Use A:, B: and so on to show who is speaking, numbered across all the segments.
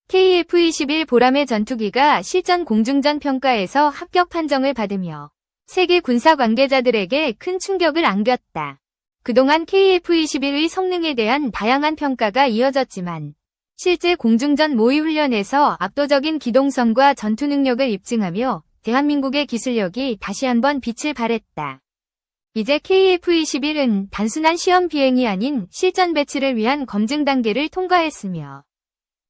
A: KF-21 보람의 전투기가 실전 공중전 평가에서 합격 판정을 받으며 세계 군사 관계자들에게 큰 충격을 안겼다. 그동안 KF-21의 성능에 대한 다양한 평가가 이어졌지만 실제 공중전 모의 훈련에서 압도적인 기동성과 전투 능력을 입증하며 대한민국의 기술력이 다시 한번 빛을 발했다. 이제 KF-21은 단순한 시험 비행이 아닌 실전 배치를 위한 검증 단계를 통과했으며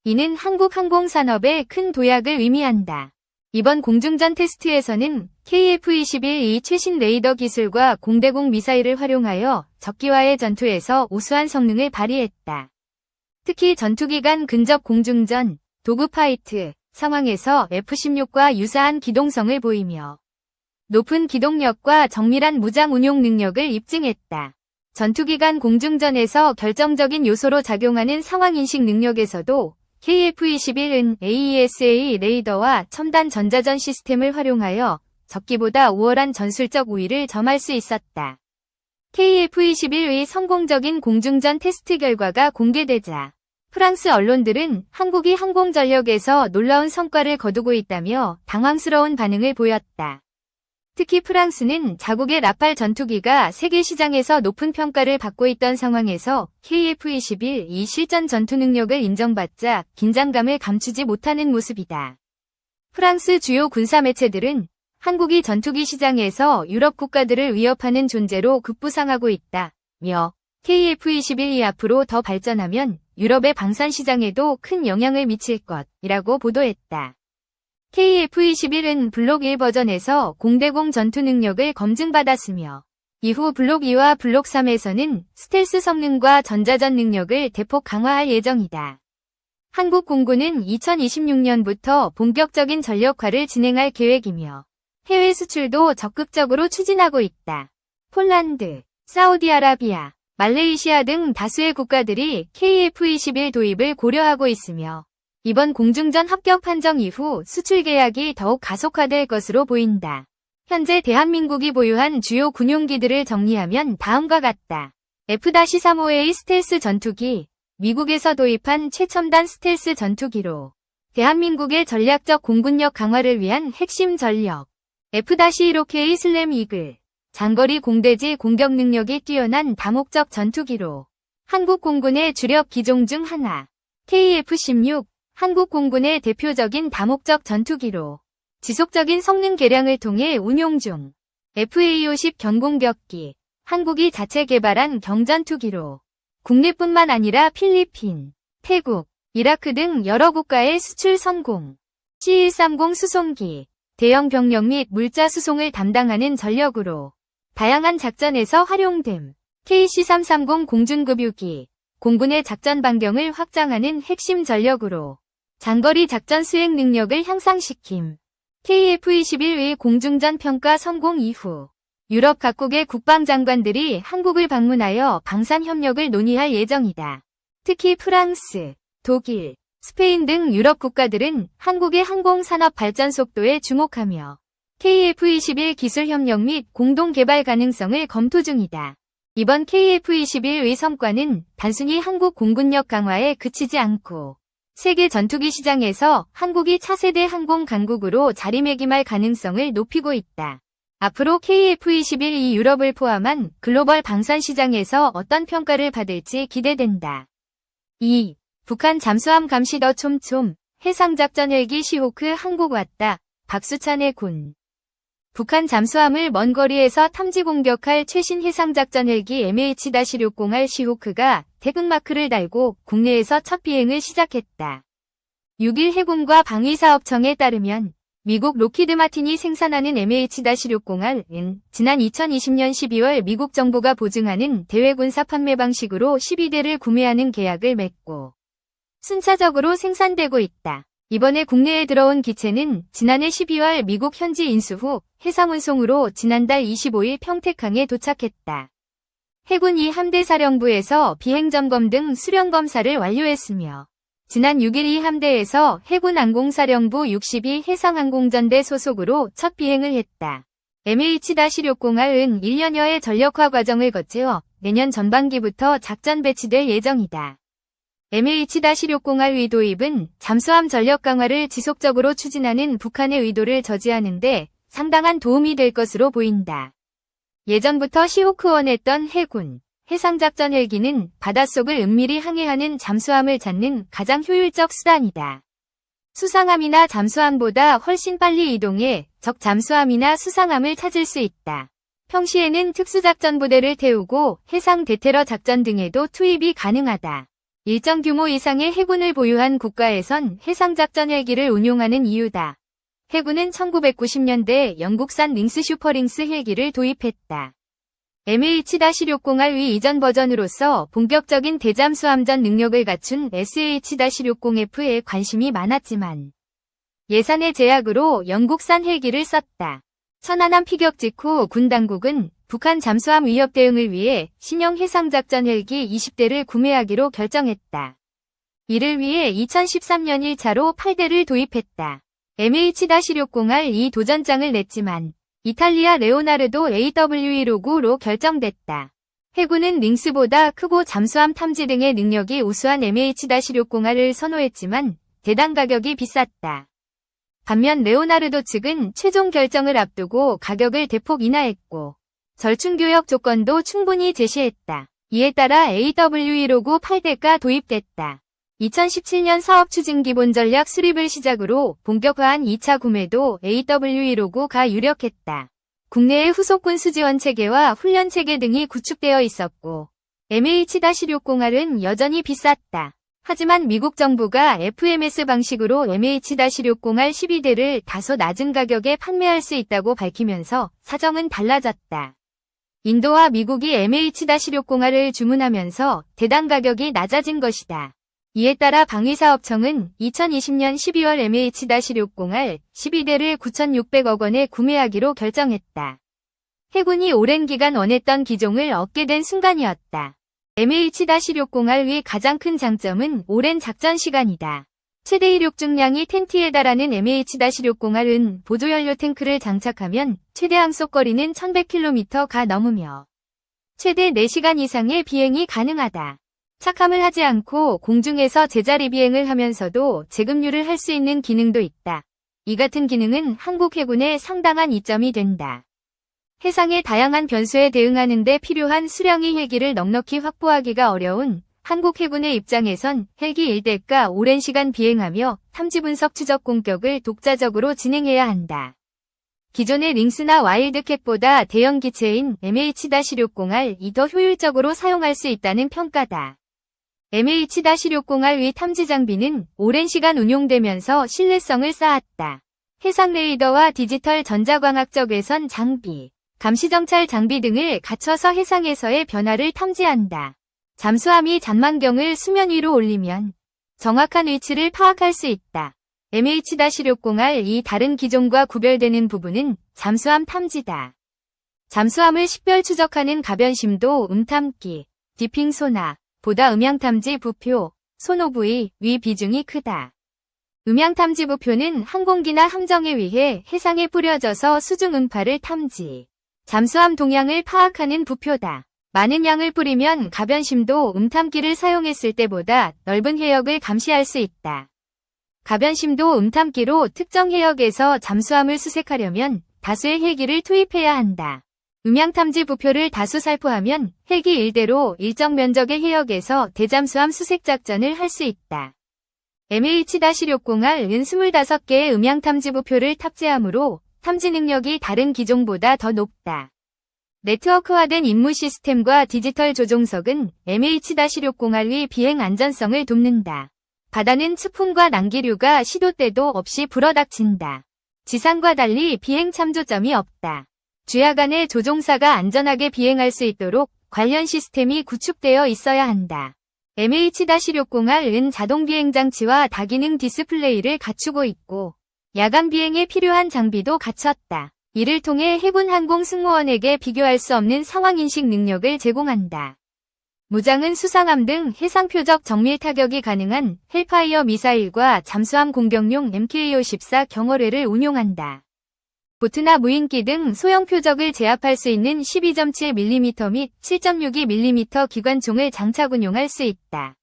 A: 이는 한국 항공산업의 큰 도약을 의미한다. 이번 공중전 테스트에서는 KF-21이 최신 레이더 기술과 공대공 미사일을 활용하여 적기와의 전투에서 우수한 성능을 발휘했다. 특히 전투기 간 근접 공중전, 도그파이트 상황에서 F-16과 유사한 기동성을 보이며 높은 기동력과 정밀한 무장 운용 능력을 입증했다. 전투기 간 공중전에서 결정적인 요소로 작용하는 상황인식 능력에서도 KF-21은 AESA 레이더와 첨단 전자전 시스템을 활용하여 적기보다 우월한 전술적 우위를 점할 수 있었다. KF-21의 성공적인 공중전 테스트 결과가 공개되자 프랑스 언론들은 한국이 항공전력에서 놀라운 성과를 거두고 있다며 당황스러운 반응을 보였다. 특히 프랑스는 자국의 라팔 전투기가 세계 시장에서 높은 평가를 받고 있던 상황에서 KF-21 이 실전 전투 능력을 인정받자 긴장감을 감추지 못하는 모습이다. 프랑스 주요 군사 매체들은 한국이 전투기 시장에서 유럽 국가들을 위협하는 존재로 급부상하고 있다며 KF-21이 앞으로 더 발전하면 유럽의 방산 시장에도 큰 영향을 미칠 것이라고 보도했다. KF-21은 블록 1 버전에서 공대공 전투 능력을 검증받았으며 이후 블록 2와 블록 3에서는 스텔스 성능과 전자전 능력을 대폭 강화할 예정이다. 한국 공군은 2026년부터 본격적인 전력화를 진행할 계획이며 해외 수출도 적극적으로 추진하고 있다. 폴란드, 사우디아라비아, 말레이시아 등 다수의 국가들이 KF-21 도입을 고려하고 있으며 이번 공중전 합격 판정 이후 수출 계약이 더욱 가속화될 것으로 보인다. 현재 대한민국이 보유한 주요 군용기들을 정리하면 다음과 같다. F-35A 스텔스 전투기, 미국에서 도입한 최첨단 스텔스 전투기로 대한민국의 전략적 공군력 강화를 위한 핵심 전력. F-15K 슬램 이글, 장거리 공대지 공격 능력이 뛰어난 다목적 전투기로 한국 공군의 주력 기종 중 하나. KF-16, 한국 공군의 대표적인 다목적 전투기로 지속적인 성능 개량을 통해 운용 중. FA-50 견공격기, 한국이 자체 개발한 경전투기로 국내뿐만 아니라 필리핀, 태국, 이라크 등 여러 국가의 수출 성공. C-130 수송기, 대형 병력 및 물자 수송을 담당하는 전력으로 다양한 작전에서 활용됨. KC-330 공중급유기, 공군의 작전 반경을 확장하는 핵심 전력으로 장거리 작전 수행 능력을 향상시킴. KF-21의 공중전 평가 성공 이후 유럽 각국의 국방장관들이 한국을 방문하여 방산 협력을 논의할 예정이다. 특히 프랑스, 독일, 스페인 등 유럽 국가들은 한국의 항공산업 발전 속도에 주목하며 KF-21 기술 협력 및 공동 개발 가능성을 검토 중이다. 이번 KF-21의 성과는 단순히 한국 공군력 강화에 그치지 않고 세계 전투기 시장에서 한국이 차세대 항공 강국으로 자리매김할 가능성을 높이고 있다. 앞으로 KF-21이 유럽을 포함한 글로벌 방산 시장에서 어떤 평가를 받을지 기대된다. 2. 북한 잠수함 감시 더 촘촘, 해상작전 헬기 시호크 한국 왔다. 박수찬의 군. 북한 잠수함을 먼 거리에서 탐지 공격할 최신 해상작전 헬기 MH-60R 시호크가 태극마크를 달고 국내에서 첫 비행을 시작했다. 6일 해군과 방위사업청에 따르면 미국 로키드 마틴이 생산하는 MH-60R은 지난 2020년 12월 미국 정부가 보증하는 대외군사 판매 방식으로 12대를 구매하는 계약을 맺고 순차적으로 생산되고 있다. 이번에 국내에 들어온 기체는 지난해 12월 미국 현지 인수 후 해상운송으로 지난달 25일 평택항에 도착했다. 해군 이 함대 사령부에서 비행점검 등 수령검사를 완료했으며 지난 6일 이 함대에서 해군 항공사령부 62 해상항공전대 소속으로 첫 비행을 했다. MH-60R은 1년여의 전력화 과정을 거쳐 내년 전반기부터 작전 배치될 예정이다. MH-602 도입은 잠수함 전력 강화를 지속적으로 추진하는 북한의 의도를 저지하는 데 상당한 도움이 될 것으로 보인다. 예전부터 시호크원했던 해군, 해상작전 헬기는 바닷속을 은밀히 항해하는 잠수함을 찾는 가장 효율적 수단이다. 수상함이나 잠수함보다 훨씬 빨리 이동해 적 잠수함이나 수상함을 찾을 수 있다. 평시에는 특수작전부대를 태우고 해상 대테러 작전 등에도 투입이 가능하다. 일정 규모 이상의 해군을 보유한 국가에선 해상작전 헬기를 운용하는 이유다. 해군은 1990년대 영국산 링스 슈퍼링스 헬기를 도입했다. MH-602 이전 버전으로서 본격적인 대잠수함전 능력을 갖춘 SH-60F에 관심이 많았지만 예산의 제약으로 영국산 헬기를 썼다. 천안함 피격 직후 군 당국은 북한 잠수함 위협 대응을 위해 신형 해상작전 헬기 20대를 구매하기로 결정했다. 이를 위해 2013년 1차로 8대를 도입했다. MH-602 도전장을 냈지만 이탈리아 레오나르도 AW159로 결정됐다. 해군은 링스보다 크고 잠수함 탐지 등의 능력이 우수한 MH-602를 선호했지만 대당 가격이 비쌌다. 반면 레오나르도 측은 최종 결정을 앞두고 가격을 대폭 인하했고 절충교역 조건도 충분히 제시했다. 이에 따라 AW159 8대가 도입됐다. 2017년 사업 추진 기본 전략 수립을 시작으로 본격화한 2차 구매도 AW159가 유력했다. 국내의 후속군 수지원 체계와 훈련 체계 등이 구축되어 있었고 MH-602는 여전히 비쌌다. 하지만 미국 정부가 FMS 방식으로 MH-602 12대를 다소 낮은 가격에 판매할 수 있다고 밝히면서 사정은 달라졌다. 인도와 미국이 MH-602를 주문하면서 대당 가격이 낮아진 것이다. 이에 따라 방위사업청은 2020년 12월 MH-602 12대를 9,600억 원에 구매하기로 결정했다. 해군이 오랜 기간 원했던 기종을 얻게 된 순간이었다. MH-602의 가장 큰 장점은 오랜 작전 시간이다. 최대 이륙 중량이 10T에 달하는 MH-602는 보조연료 탱크를 장착하면 최대 항속거리는 1100km가 넘으며 최대 4시간 이상의 비행이 가능하다. 착함을 하지 않고 공중에서 제자리 비행을 하면서도 재급류를 할 수 있는 기능도 있다. 이 같은 기능은 한국 해군의 상당한 이점이 된다. 해상의 다양한 변수에 대응하는 데 필요한 수량의 헬기를 넉넉히 확보하기가 어려운 한국 해군의 입장에선 헬기 1대가 오랜 시간 비행하며 탐지 분석 추적 공격을 독자적으로 진행해야 한다. 기존의 링스나 와일드캣보다 대형 기체인 MH-602이 더 효율적으로 사용할 수 있다는 평가다. MH-602의 탐지 장비는 오랜 시간 운용되면서 신뢰성을 쌓았다. 해상 레이더와 디지털 전자광학적 외선 장비, 감시정찰 장비 등을 갖춰서 해상에서의 변화를 탐지한다. 잠수함이 잔망경을 수면 위로 올리면 정확한 위치를 파악할 수 있다. MH-602이 다른 기종과 구별되는 부분은 잠수함 탐지다. 잠수함을 식별 추적하는 가변심도 음탐기, 디핑 소나, 보다 음향탐지 부표, 소노브의 위 비중이 크다. 음향탐지 부표는 항공기나 함정에 의해 해상에 뿌려져서 수중 음파를 탐지, 잠수함 동향을 파악하는 부표다. 많은 양을 뿌리면 가변심도 음탐기를 사용했을 때보다 넓은 해역을 감시할 수 있다. 가변심도 음탐기로 특정 해역에서 잠수함을 수색하려면 다수의 헬기를 투입해야 한다. 음향탐지 부표를 다수 살포하면 헬기 1대로 일정 면적의 해역에서 대잠수함 수색 작전을 할 수 있다. MH-602는 25개의 음향탐지 부표를 탑재하므로 탐지 능력이 다른 기종보다 더 높다. 네트워크화된 임무 시스템과 디지털 조종석은 MH-602의 비행 안전성을 돕는다. 바다는 측풍과 난기류가 시도 때도 없이 불어닥친다. 지상과 달리 비행 참조점이 없다. 주야 간의 조종사가 안전하게 비행할 수 있도록 관련 시스템이 구축되어 있어야 한다. MH-602는 자동 비행 장치와 다기능 디스플레이를 갖추고 있고 야간 비행에 필요한 장비도 갖췄다. 이를 통해 해군 항공 승무원에게 비교할 수 없는 상황인식 능력을 제공한다. 무장은 수상함 등 해상 표적 정밀 타격이 가능한 헬파이어 미사일과 잠수함 공격용 MK-54 경어뢰를 운용한다. 보트나 무인기 등 소형 표적을 제압할 수 있는 12.7mm 및 7.62mm 기관총을 장착 운용할 수 있다.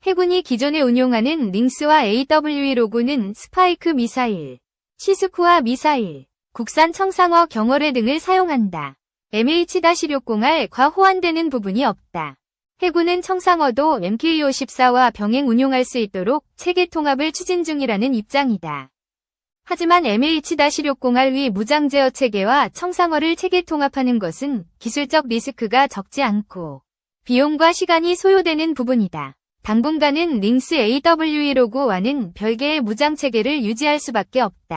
A: 해군이 기존에 운용하는 링스와 AWE 로고는 스파이크 미사일, 시스쿠아 미사일, 국산 청상어 경어뢰 등을 사용한다. MH-60R 과 호환되는 부분이 없다. 해군은 청상어도 MK54와 병행 운용할 수 있도록 체계 통합을 추진 중이라는 입장이다. 하지만 MH-60R의 무장 제어 체계와 청상어를 체계 통합하는 것은 기술적 리스크가 적지 않고 비용과 시간이 소요되는 부분이다. 당분간은 링스 AWE 로고와는 별개의 무장 체계를 유지할 수밖에 없다.